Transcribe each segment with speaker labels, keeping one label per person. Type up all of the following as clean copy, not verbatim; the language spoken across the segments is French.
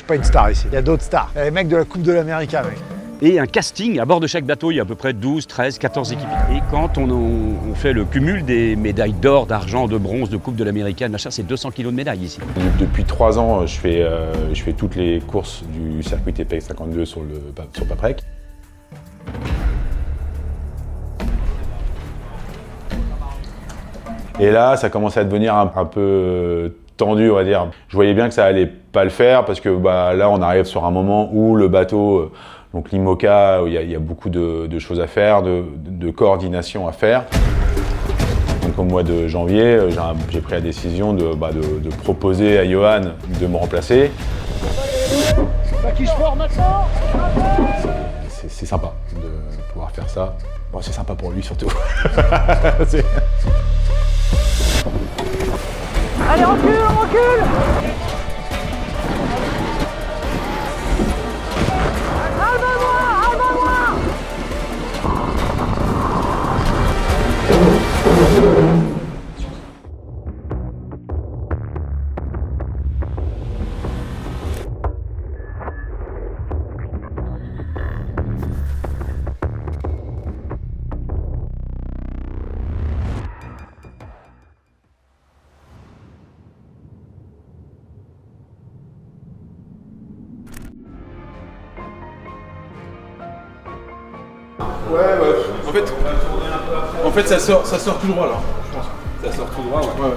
Speaker 1: suis pas une star ici. Il y a d'autres stars. Il y a les mecs de la Coupe de l'Amérique, mec.
Speaker 2: Et un casting, à bord de chaque bateau, il y a à peu près 12, 13, 14 équipes. Et quand on fait le cumul des médailles d'or, d'argent, de bronze, de Coupe de l'Américaine, machin, c'est 200 kilos de médailles ici.
Speaker 3: Depuis 3 ans, je fais toutes les courses du circuit TPX 52 sur Paprec. Et là, ça commence à devenir un peu tendu, on va dire. Je voyais bien que ça allait pas le faire parce que là, on arrive sur un moment où le bateau, donc l'IMOCA, il y a beaucoup de choses à faire, de coordination à faire. Donc au mois de janvier, j'ai pris la décision de proposer à Johan de me remplacer. C'est sympa de pouvoir faire ça. Bon, c'est sympa pour lui surtout.
Speaker 4: Allez, recule, recule!
Speaker 5: Ouais. En fait, ça sort tout droit là, je pense.
Speaker 2: Ça sort tout droit, ouais.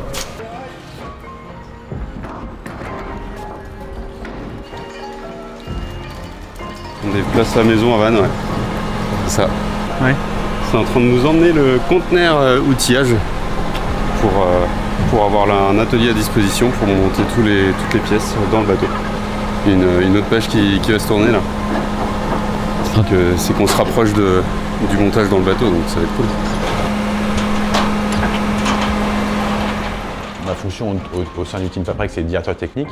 Speaker 6: On déplace la maison à Vannes, ouais. C'est ça.
Speaker 7: Ouais.
Speaker 6: C'est en train de nous emmener le conteneur outillage pour avoir là un atelier à disposition pour monter toutes les pièces dans le bateau. Une autre page qui va se tourner là. C'est qu'on se rapproche du montage dans le bateau, donc ça va être cool.
Speaker 3: Ma fonction au sein du Team Paprec, c'est directeur technique.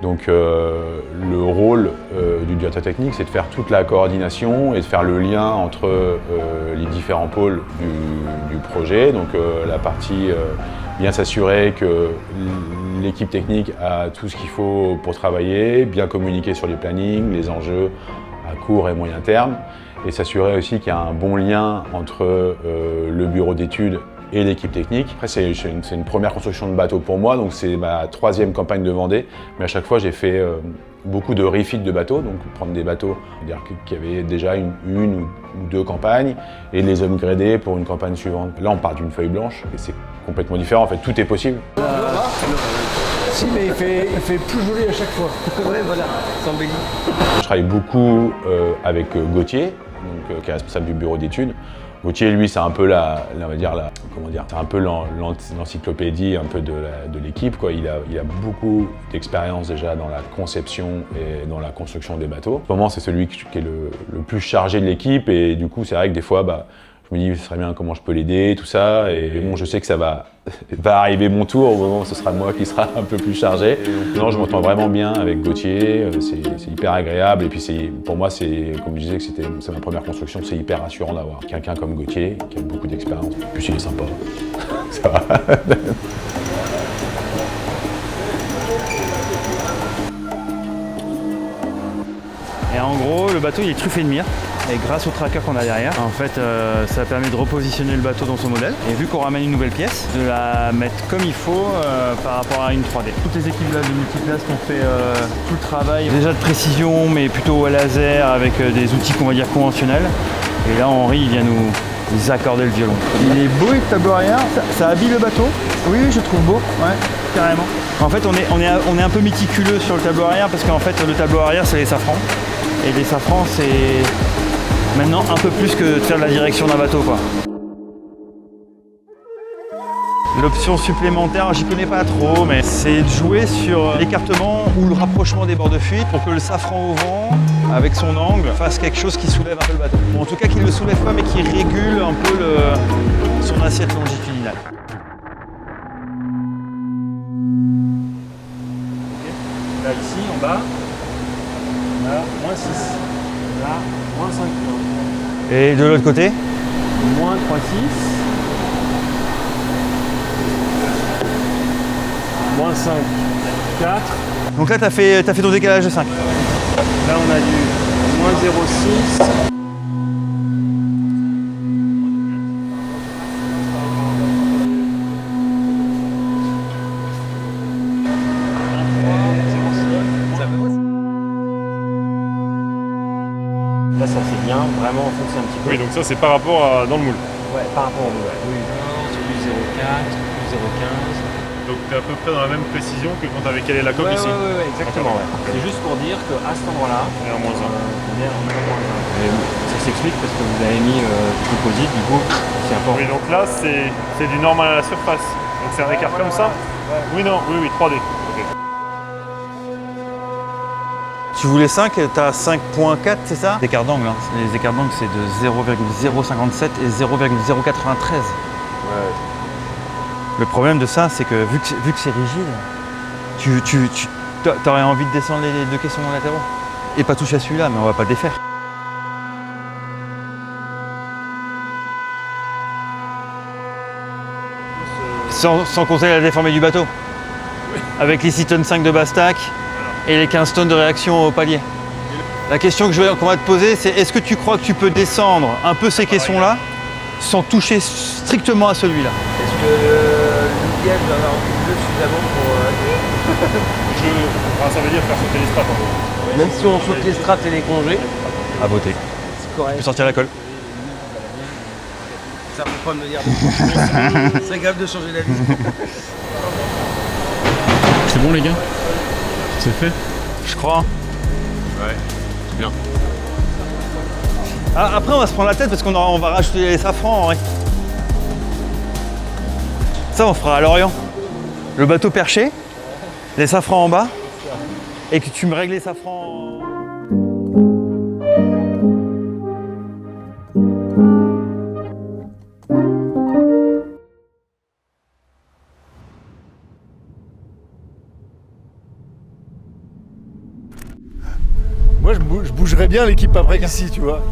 Speaker 3: Donc le rôle du directeur technique, c'est de faire toute la coordination et de faire le lien entre les différents pôles du projet. Donc la partie bien s'assurer que l'équipe technique a tout ce qu'il faut pour travailler, bien communiquer sur les plannings, les enjeux à court et moyen terme, et s'assurer aussi qu'il y a un bon lien entre le bureau d'études et l'équipe technique. Après, c'est une première construction de bateau pour moi, donc c'est ma 3e campagne de Vendée, mais à chaque fois j'ai fait beaucoup de refit de bateaux, donc prendre des bateaux qui avaient déjà une ou 2 campagnes et les upgrader pour une campagne suivante. Là, on part d'une feuille blanche et c'est complètement différent, en fait, tout est possible.
Speaker 1: Si, mais il fait plus joli à chaque fois.
Speaker 4: Ouais, voilà, ça embellit.
Speaker 3: Je travaille beaucoup avec Gauthier, qui est responsable du bureau d'études. Gauthier, lui, c'est un peu c'est un peu l'encyclopédie un peu de l'équipe, quoi. Il a beaucoup d'expérience déjà dans la conception et dans la construction des bateaux. En ce moment, c'est celui qui est le plus chargé de l'équipe et du coup, c'est vrai que des fois, je me dis, ce serait bien comment je peux l'aider, tout ça. Et bon, je sais que ça va arriver mon tour, au moment où ce sera moi qui sera un peu plus chargé. Non, je m'entends vraiment bien avec Gauthier, c'est hyper agréable. Et puis pour moi, comme je disais, que c'est ma première construction, c'est hyper rassurant d'avoir quelqu'un comme Gauthier, qui a beaucoup d'expérience. En plus, il est sympa. Ça va.
Speaker 7: Et en gros, le bateau il est truffé de mire. Et grâce au tracker qu'on a derrière, en fait, ça permet de repositionner le bateau dans son modèle. Et vu qu'on ramène une nouvelle pièce, de la mettre comme il faut par rapport à une 3D. Toutes les équipes là de multiplace ont fait tout le travail, déjà de précision, mais plutôt au laser avec des outils qu'on va dire conventionnels. Et là, Henri, il vient nous accorder le violon. Il est beau le tableau arrière, ça habille le bateau. Oui, je trouve beau, ouais, carrément. En fait, on est un peu méticuleux sur le tableau arrière parce qu'en fait, le tableau arrière, c'est les safrans. Et les safrans, c'est maintenant un peu plus que de faire de la direction d'un bateau, quoi. L'option supplémentaire, j'y connais pas trop, mais c'est de jouer sur l'écartement ou le rapprochement des bords de fuite pour que le safran au vent, avec son angle, fasse quelque chose qui soulève un peu le bateau. Bon, en tout cas, qu'il ne le soulève pas, mais qui régule un peu son assiette longitudinale. Okay. Là, ici, en bas, on a moins 6. Là, moins 5. Et de l'autre côté, moins 3,6. Moins 5, 4. Donc là, t'as fait ton décalage de 5.
Speaker 1: Là, on a du moins 0,6. Là, ça c'est bien, vraiment enfoncer un petit peu.
Speaker 8: Oui, donc ça c'est par rapport à dans le moule.
Speaker 1: Ouais, par rapport au moule. Oui, plus 0,4, plus 0,15.
Speaker 8: Donc tu es à peu près dans la même précision que quand tu avais calé la coque ici.
Speaker 1: Ouais, exactement. Ouais. C'est juste pour dire qu'à cet endroit-là,
Speaker 8: Et un moins 1.
Speaker 1: on est en -1. Et ça s'explique parce que vous avez mis du composite, du coup, c'est important.
Speaker 8: Oui, donc là c'est du normal à la surface. Donc c'est un écart comme ça. Oui, non, oui, 3D. Ok.
Speaker 7: Tu voulais 5, t'as 5.4, c'est ça? L'écart d'angle, hein. Les écarts d'angle, c'est de 0,057 et 0,093.
Speaker 6: Ouais.
Speaker 7: Le problème de ça, c'est que vu que c'est rigide, t'aurais envie de descendre les deux caissons latéraux. Et pas toucher à celui-là, mais on va pas le défaire. Sans compter la déformée du bateau. Avec les 6 tonnes 5 de Bastac et les 15 tonnes de réaction au palier. La question qu'on va te poser, c'est est-ce que tu crois que tu peux descendre un peu ces caissons-là sans toucher strictement à celui-là?
Speaker 4: Est-ce que le liège va avoir du bleu suffisamment pour...
Speaker 8: Ça veut dire faire sauter les strates en gros.
Speaker 4: Même si on saute les strates et les congés,
Speaker 7: À voter.
Speaker 4: c'est
Speaker 7: Tu
Speaker 4: correct.
Speaker 7: peux sortir la colle.
Speaker 4: Ça faut pas me dire. C'est grave de changer la vie.
Speaker 9: C'est bon les gars? C'est fait?
Speaker 7: Je crois.
Speaker 6: Ouais, c'est bien.
Speaker 7: Ah, après, on va se prendre la tête parce qu'on va rajouter les safrans en vrai. Ça, on fera à Lorient. Le bateau perché, les safrans en bas, et que tu me règles les safrans.
Speaker 5: Moi, je bougerais bien l'équipe après ici, tu vois.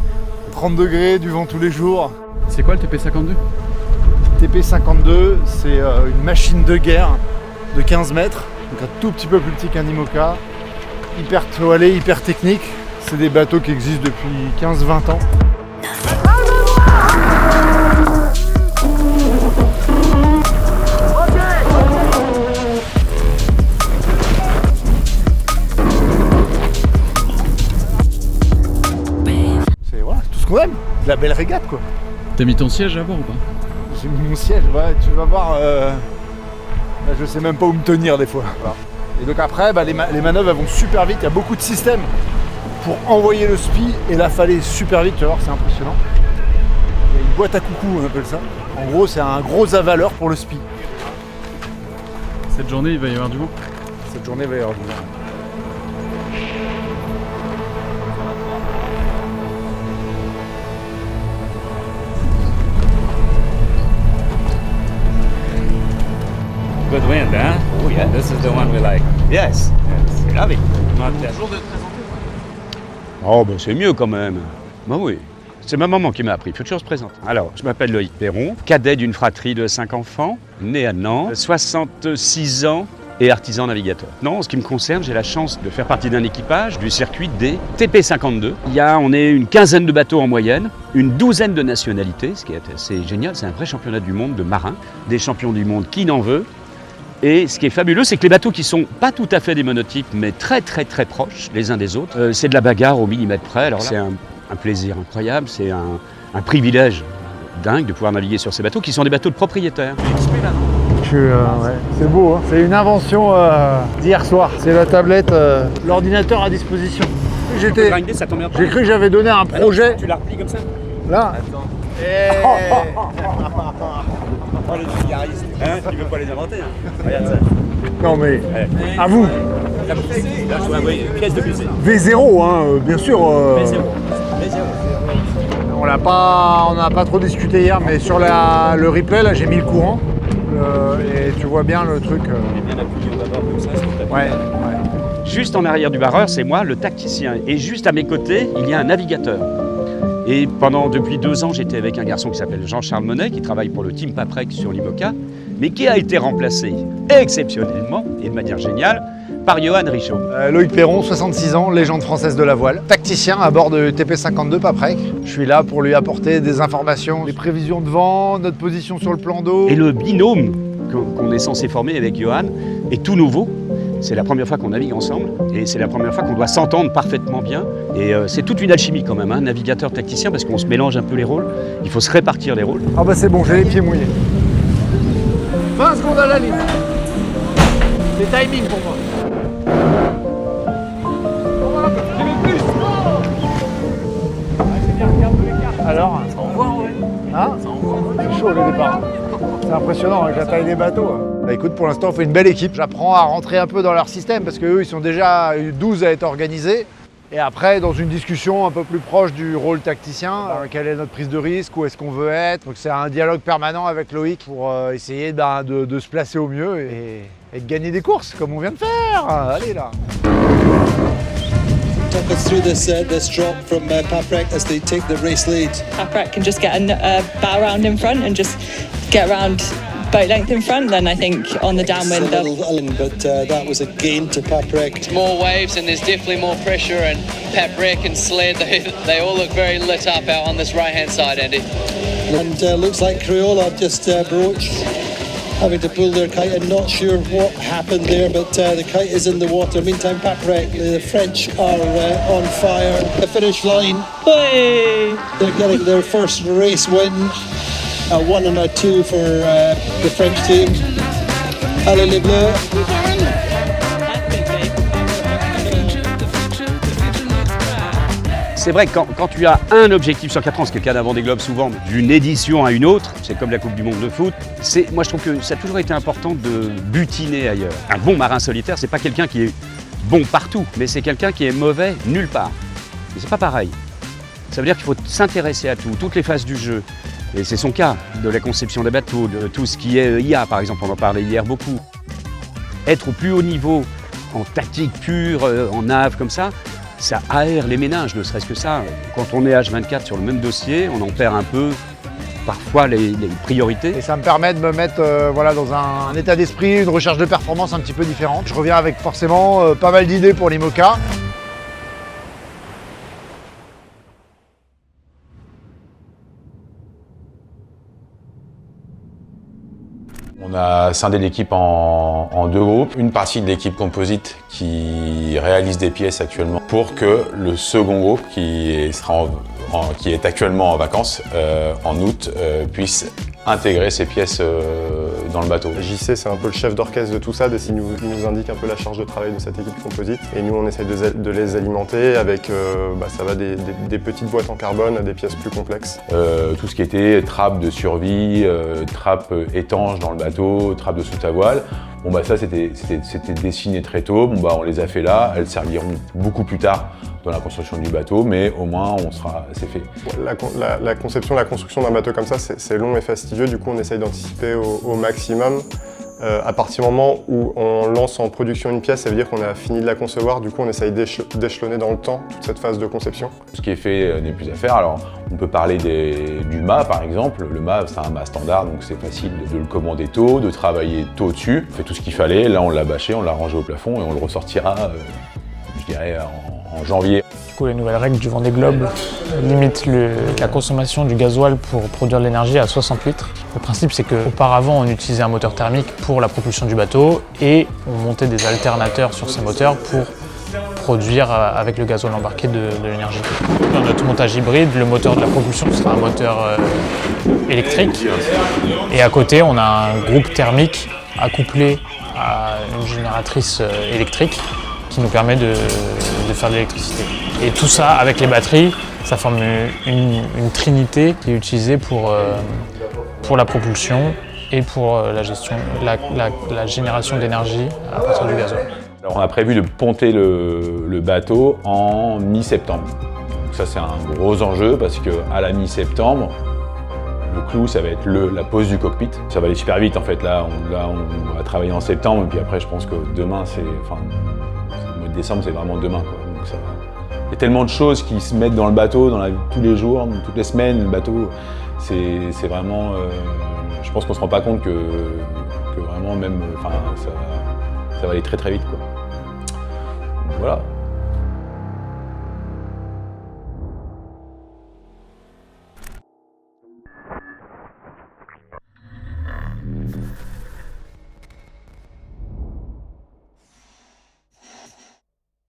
Speaker 5: 30 degrés, du vent tous les jours.
Speaker 9: C'est quoi le TP52?
Speaker 5: TP52, c'est une machine de guerre de 15 mètres, donc un tout petit peu plus petit qu'un IMOCA. Hyper toilé, hyper technique. C'est des bateaux qui existent depuis 15-20 ans. C'est voilà, tout ce qu'on aime, de la belle régate quoi.
Speaker 9: T'as mis ton siège à bord ou pas?
Speaker 5: J'ai mis mon siège, ouais, tu vas voir, là, je sais même pas où me tenir des fois. Voilà. Et donc après, les manœuvres elles vont super vite, il y a beaucoup de systèmes pour envoyer le spi et l'affalée super vite, tu vas voir, c'est impressionnant. Il y a une boîte à coucou, on appelle ça. En gros, c'est un gros avaleur pour le spi.
Speaker 9: Cette journée, il va y avoir du vent.
Speaker 5: Cette journée va y avoir du vent.
Speaker 2: Good wind, hein? Oh yeah, this is the one we like. Yes, yes. Love it. Toujours de te présenter. Oh, ben c'est mieux quand même. Bah oui. C'est ma maman qui m'a appris, faut toujours se présenter. Alors, je m'appelle Loïc Perron, cadet d'une fratrie de 5 enfants, né à Nantes, 66 ans et artisan navigateur. Non, en ce qui me concerne, j'ai la chance de faire partie d'un équipage du circuit des TP52. On est une quinzaine de bateaux en moyenne, une douzaine de nationalités, ce qui est assez génial, c'est un vrai championnat du monde de marins, des champions du monde qui n'en veut. Et ce qui est fabuleux, c'est que les bateaux qui sont pas tout à fait des monotypes, mais très très très proches les uns des autres, c'est de la bagarre au millimètre près. Alors c'est un plaisir incroyable, c'est un privilège dingue de pouvoir naviguer sur ces bateaux qui sont des bateaux de propriétaires.
Speaker 5: C'est beau, hein. C'est une invention d'hier soir. C'est la tablette, l'ordinateur à disposition. J'ai cru que j'avais donné un projet.
Speaker 2: Tu la replies comme ça?
Speaker 5: Là.
Speaker 2: Oh, les vulgaristes, hein, tu veux pas les inventer, hein. Regarde ça.
Speaker 5: Non mais, à vous.
Speaker 2: Là, je vois une pièce de musée.
Speaker 5: V0, hein, bien sûr.
Speaker 2: V0.
Speaker 5: On n'a pas trop discuté hier, mais sur le replay, là, j'ai mis le courant. Et tu vois bien le truc.
Speaker 2: Bien appuyé au bâbord comme ça,
Speaker 5: Ouais.
Speaker 2: Juste en arrière du barreur, c'est moi, le tacticien. Et juste à mes côtés, il y a un navigateur. Et depuis 2 ans, j'étais avec un garçon qui s'appelle Jean-Charles Monet, qui travaille pour le Team Paprec sur l'IMOCA, mais qui a été remplacé exceptionnellement et de manière géniale par Johan Richaud.
Speaker 5: Loïc Perron, 66 ans, légende française de la voile. Tacticien à bord de TP52 Paprec. Je suis là pour lui apporter des informations, des prévisions de vent, notre position sur le plan d'eau.
Speaker 2: Et le binôme qu'on est censé former avec Johan est tout nouveau. C'est la première fois qu'on navigue ensemble et c'est la première fois qu'on doit s'entendre parfaitement bien. Et c'est toute une alchimie quand même, hein, navigateur-tacticien, parce qu'on se mélange un peu les rôles. Il faut se répartir les rôles.
Speaker 5: Ah bah c'est bon, j'ai les pieds mouillés. 20 secondes à la ligne. C'est timing pour moi. Alors, ça envoie en vrai. Hein? Ça envoie. C'est chaud le départ. C'est impressionnant avec la taille des bateaux. Bah écoute, pour l'instant, on fait une belle équipe. J'apprends à rentrer un peu dans leur système parce qu'eux, ils sont déjà 12 à être organisés. Et après, dans une discussion un peu plus proche du rôle tacticien, quelle est notre prise de risque, où est-ce qu'on veut être. Donc c'est un dialogue permanent avec Loïc pour essayer de se placer au mieux et de gagner des courses, comme on vient de faire. Allez là.
Speaker 10: Talk us through this drop from Paprec as they take the race lead.
Speaker 11: Paprec can just get a bow round in front and just get around boat length in front. Then I think on the downwind,
Speaker 10: but that was a gain to Paprec.
Speaker 12: It's more waves and there's definitely more pressure. And Paprec and Sled, they all look very lit up out on this right-hand side, Andy.
Speaker 10: And looks like Crayola just broached, having to pull their kite. I'm not sure what happened there, but the kite is in the water. Meantime, Paprec, the French are on fire. The finish line.
Speaker 11: Hey.
Speaker 10: They're getting their first race win. A 1 and a 2 for the French team. Allez les Bleus.
Speaker 2: C'est vrai que quand tu as un objectif sur 4 ans, ce qui est le cas d'un Vendée Globe souvent, d'une édition à une autre, c'est comme la Coupe du Monde de foot, moi je trouve que ça a toujours été important de butiner ailleurs. Un bon marin solitaire, c'est pas quelqu'un qui est bon partout, mais c'est quelqu'un qui est mauvais nulle part. Et c'est pas pareil. Ça veut dire qu'il faut s'intéresser à tout, toutes les phases du jeu. Et c'est son cas, de la conception des bateaux, de tout ce qui est IA par exemple, on en parlait hier beaucoup. Être au plus haut niveau, en tactique pure, en nav comme ça aère les méninges, ne serait-ce que ça. Quand on est H24 sur le même dossier, on en perd un peu, parfois les priorités.
Speaker 5: Et ça me permet de me mettre dans un état d'esprit, une recherche de performance un petit peu différente. Je reviens avec forcément pas mal d'idées pour l'IMOCA.
Speaker 3: On a scindé l'équipe en deux groupes. Une partie de l'équipe composite qui réalise des pièces actuellement pour que le second groupe qui est actuellement en vacances en août puisse intégrer ces pièces dans le bateau.
Speaker 13: JC, c'est un peu le chef d'orchestre de tout ça, il nous indique un peu la charge de travail de cette équipe composite et nous on essaie de les alimenter avec ça va des petites boîtes en carbone à des pièces plus complexes.
Speaker 3: Tout ce qui était trappe de survie, trappe étanche dans le bateau, trappe de sous ta voile, ça c'était dessiné très tôt, on les a fait là, elles serviront beaucoup plus tard dans la construction du bateau, mais au moins c'est fait.
Speaker 13: La conception, la construction d'un bateau comme ça, c'est long et fastidieux, du coup on essaye d'anticiper au maximum. À partir du moment où on lance en production une pièce, ça veut dire qu'on a fini de la concevoir, du coup on essaye d'échelonner dans le temps toute cette phase de conception.
Speaker 3: Ce qui est fait n'est plus à faire, alors on peut parler du mât par exemple. Le mât c'est un mât standard, donc c'est facile de le commander tôt, de travailler tôt dessus. On fait tout ce qu'il fallait, là on l'a bâché, on l'a rangé au plafond et on le ressortira, je dirais, en janvier.
Speaker 14: Du coup, les nouvelles règles du Vendée Globe limitent la consommation du gasoil pour produire de l'énergie à 60 litres. Le principe, c'est qu'auparavant, on utilisait un moteur thermique pour la propulsion du bateau et on montait des alternateurs sur ces moteurs pour produire avec le gasoil embarqué de l'énergie. Dans notre montage hybride, le moteur de la propulsion sera un moteur électrique et à côté, on a un groupe thermique accouplé à une génératrice électrique qui nous permet de faire de l'électricité. Et tout ça, avec les batteries, ça forme une trinité qui est utilisée pour la propulsion et pour la génération d'énergie à partir du gazoil.
Speaker 3: Alors on a prévu de ponter le bateau en mi-septembre. Donc ça c'est un gros enjeu parce qu'à la mi-septembre, le clou, ça va être la pose du cockpit. Ça va aller super vite en fait. Là, on va travailler en septembre et puis après, je pense que demain, le mois de décembre, c'est vraiment demain, quoi. Donc, il y a tellement de choses qui se mettent dans le bateau, tous les jours, toutes les semaines. Le bateau, c'est vraiment. Je pense qu'on se rend pas compte que vraiment même. Ça va aller très très vite, quoi. voilà.